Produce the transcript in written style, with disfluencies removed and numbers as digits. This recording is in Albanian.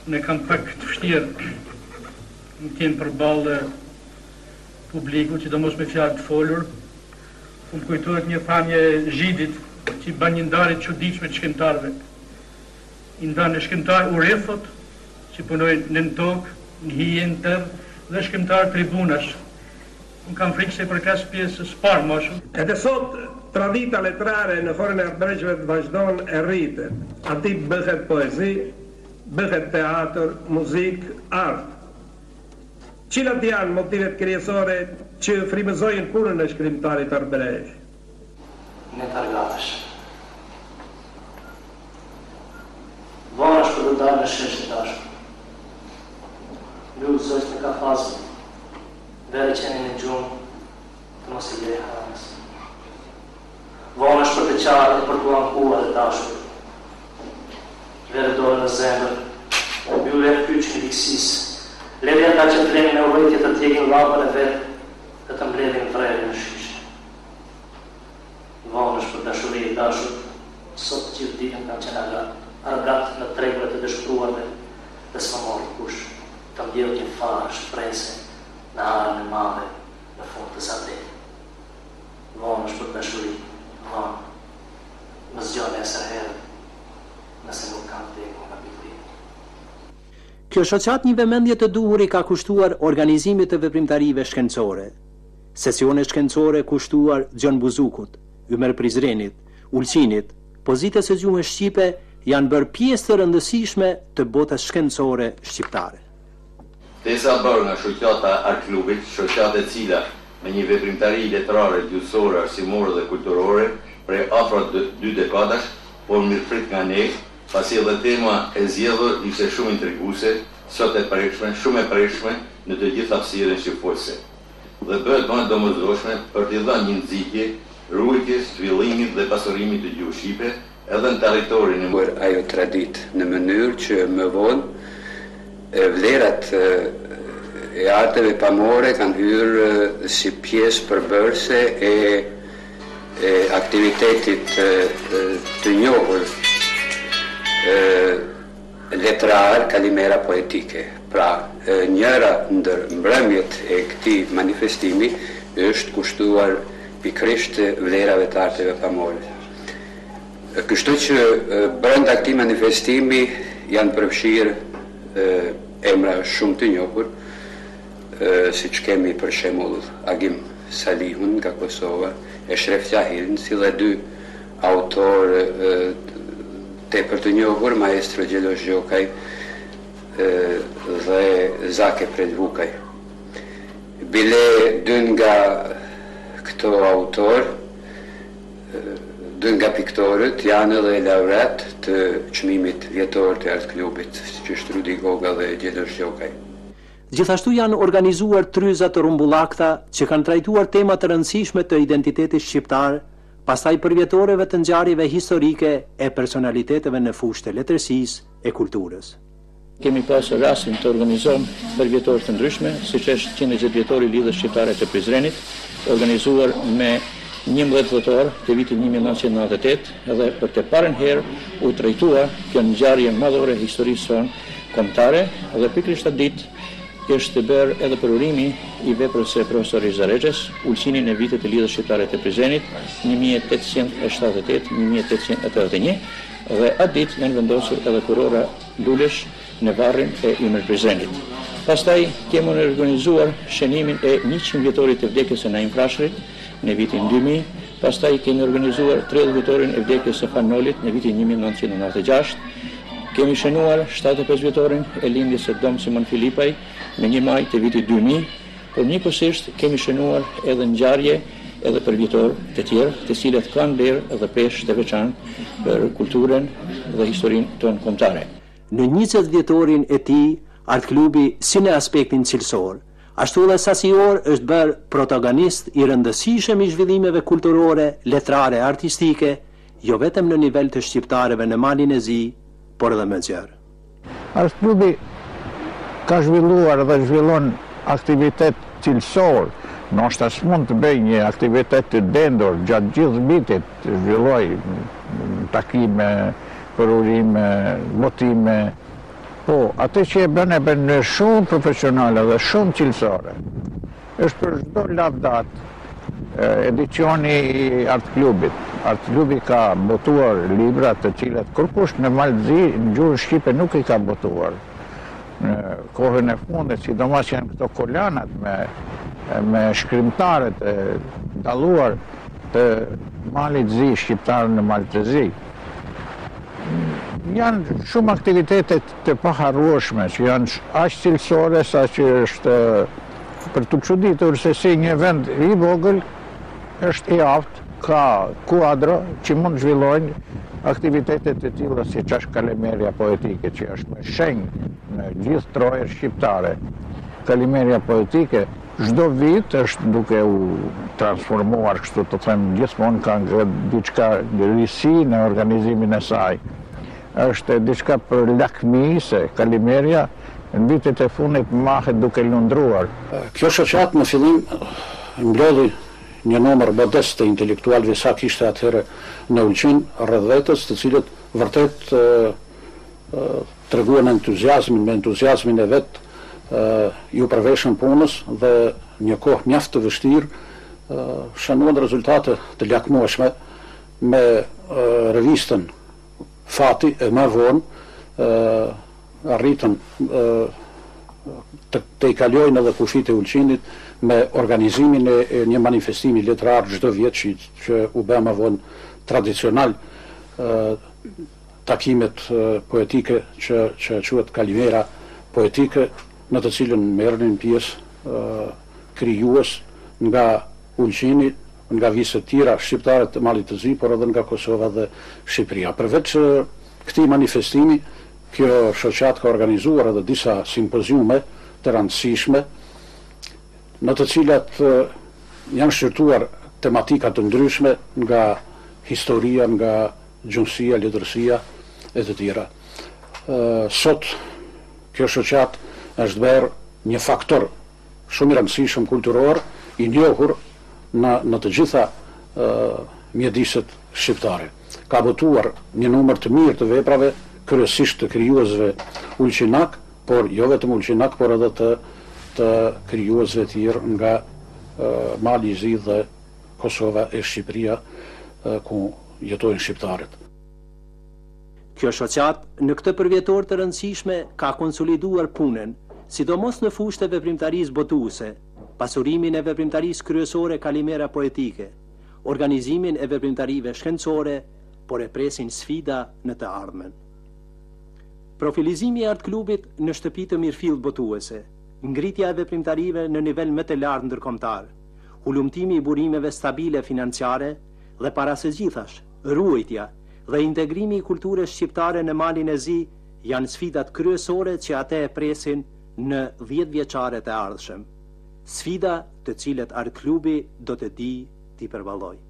Ne kam pak të vështirë në tjenë përballë publiku, që do mos me fjalë të folur. Më kujtohet një thamje Zhidit, që i ban një ndarje të çuditshme të shkentarëve. I ndanë shkentar urethot, që punojnë në tokë, në hije, në tërë, dhe shkentar tribunash. Unë kam frikë se përkas pjesës parë më shumë. Edhe sot tradita letrare në forën e Arbëreqve të vazhdon e rritet. Ati bëhet poezi, bëhet teatr, muzik, art. Cilat janë motivet kryesore që frymëzojnë punën e shkrimtarit arbëreq? Ne targatesh. Varash për të dalë në shesh të dashur. Lutësojsh në kafazën, vere qenin në gjumë, të mos i lejë haramës. Varash për të qarë e për të ankuar e dashur. Vere dore në zemër, bjure e pyqë në vikësisë. Ledhja ta që treni me urejtje të tjekin lampën e vetë dhe të mbledhin vrejnë në shishë. Vanash për dashuri e dashur, sot gjithë ditën kam qenë argat në tregëve të dëshpruarve dhe s'ma mori kush të mbjell një farë shprese në arën e madhe në fund të zadet. Vanash për dashuri, vanë, më zgjone e sërherë, nëse nuk kam teku nga bikti. Kjo shoqat një vëmendje të duhur i ka kushtuar organizimit të veprimtarive shkencore. Sesione shkencore kushtuar Gjon Buzukut, Ymer Prizrenit, Ulqinit, pozitës së gjuhës shqipe janë bërë pjesë të rëndësishme të botës shkencore shqiptare. Tesa bërë nga shoqata Arklubit, shoqate cila me një veprimtari letrare, gjuhësore, arsimore dhe kulturore prej afro 2 dekadash, por mirëprit nga ne, pasi edhe tema e zgjedhur ishte shumë intriguese, sot e prekshme, shumë e prekshme në të gjithë hapësirën shqiptare. Dhe bëhet më domosdoshme për t'i dhënë një nxitje ruajtjes, zhvillimit dhe pasurimit të gjuhës shqipe edhe në territorin e ajo traditë në mënyrë që më vonë vlerat e arteve pamore kanë hyrë si pjesë përbërëse e aktivitetit të njohur letrar kalimera poetike. Pra, njëra ndër mbrëmjet e këtij manifestimi është kushtuar pikërisht vlerave të arteve pamore. Kështu që brenda këtij manifestimi janë përfshirë emra shumë të njohur, siç kemi për shembull Agim Salihun nga Kosova, Eshref Qahilin, si dhe 2 autorë tepër të njohur, maestro Gjelosh Gjokaj dhe Zake Predvukaj. Bile 2 nga këto autor, 2 nga piktorët janë edhe laureat të çmimit vjetor të Art Klubit, që është Rudi Goga dhe Gjelosh Gjokaj. Gjithashtu janë organizuar tryeza të rumbullakta që kanë trajtuar tema të rëndësishme të identitetit shqiptar, pastaj përvjetoreve të ngjarjeve historike e personaliteteve në fushë të letërsisë e kulturës. Kemi pasur rastin të organizojmë përvjetor të ndryshme, siç është 110 vjetori i lidhjes shqiptare të Prizrenit, organizuar me 11 dhjetor të vitit 1998, edhe për të parën herë u trajtua kjo ngjarje madhore e historisë sonë kombëtare, dhe pikërisht atë ditë është bërë edhe përurimi i veprës së profesorit Zarexhes, Ulqinin e vitet të lidhjes shqiptare të Prizrenit 1878-1881, dhe atë ditë janë vendosur edhe kurora lulesh në varrin e Ymer Prizrenit. Pastaj kemi organizuar shënimin e 100 vjetorit të vdekjes së Naim Frashërit në vitin 2000, pastaj kemi organizuar 30 vjetorin e vdekjes së Fanolit në vitin 1996. Kemi shënuar 75 vjetorin e lindjes së Dom Simon Filipaj në 1 maj të vitit 2000, por njëkohësisht kemi shënuar edhe ngjarje edhe për vjetor të tjerë, të cilët kanë vlerë edhe peshë të veçantë për kulturën dhe historinë tonë kombëtare. Në 20 vjetorin e tij, Art Klubi si në aspektin cilësor, ashtu edhe sasior është bërë protagonist i rëndësishëm i zhvillimeve kulturore, letrare, artistike, jo vetëm në nivel të shqiptarëve në Malin e Zi, por edhe më gjerë. Art Klubi ka zhvilluar dhe zhvillon aktivitet cilësor, ndoshta s'mund të bëj një aktivitet të dendur gjatë gjithë vitit, zhvilloj takime, përurime, botime, Po, atë që e bën në shumë profesionale dhe shumë cilësore. Është për çdo lavdat edicioni i Art Klubit. Art Klubi ka botuar libra të cilat kërkush në Malëzi, në gjuhën shqipe nuk i ka botuar. Në kohën e fundit, sidomos janë këto kolanat me shkrimtarët e dalluar të Malit Zi, shqiptarën në Maltezi. Janë shumë aktivitetet të paharrueshme që janë aq cilësore sa që është për të çuditur se si një vend i vogël është i aftë, ka kuadro që mund zhvillojnë aktivitetet të tilla si çash kalimeria poetike që është me shenjë në gjithë trojën shqiptare. Kalimeria poetike çdo vit është duke u transformuar, kështu të them, gjithmonë ka diçka risi në organizimin e saj. Është diçka për lakmi se Kalimeria në vitet e fundit mahet duke lundruar. Kjo shoqat në fillim mblodhi një numër modest të intelektualëve sa kishte atëherë në Ulqin rreth vetës, të cilët vërtet treguan entuziazmin, me entuziazmin e vet ju përveshën punës dhe një kohë mjaft të vështirë shënuan rezultate të lakmueshme me revistën Fati e më vonë arritën të i kalojnë edhe kufit e Ulqinit me organizimin e një manifestimi letrar çdo vjet që u bë më vonë tradicional takimet poetike që quhet Kalimera poetike, në të cilën merrnin pjesë krijues nga Ulqini, nga viset tjera shqiptare të Malit të Zi, por edhe nga Kosova dhe Shqipëria. Përveç këtij manifestimi, kjo shoqat ka organizuar edhe disa simpoziume të rëndësishme, në të cilat janë shqyrtuar tematika të ndryshme nga historia, nga gjunësia, letërsia e të tjera. Sot kjo shoqat është bërë një faktor shumë i rëndësishëm kulturor, i njohur në të gjitha mjediset shqiptare. Ka botuar një numër të mirë të veprave, kryesisht të krijuesve ulqinak, por jo vetëm ulqinak, por edhe të krijuesve të tjerë nga Mali i Zi dhe Kosova e Shqipëria, ku jetojnë shqiptarët. Kjo shoqat në këtë përvjetor të rëndësishme ka konsoliduar punën, sidomos në fushë të veprimtarisë botuese, pasurimin e veprimtarisë kryesore Kalimera poetike, organizimin e veprimtarive shkencore, por e presin sfida në të ardhmen. Profilizimi i Art Klubit në shtëpi të mirëfillt botuese, ngritja e veprimtarive në nivel më të lartë ndërkombëtar, ulumtimi i burimeve stabile financiare dhe para së gjithash, ruajtja dhe integrimi i kulturës shqiptare në Malin e Zi janë sfidat kryesore që ate e presin në 10 vjeçaret e ardhshëm. Sfida të cilët Art Klubi do të di t'i përballojë.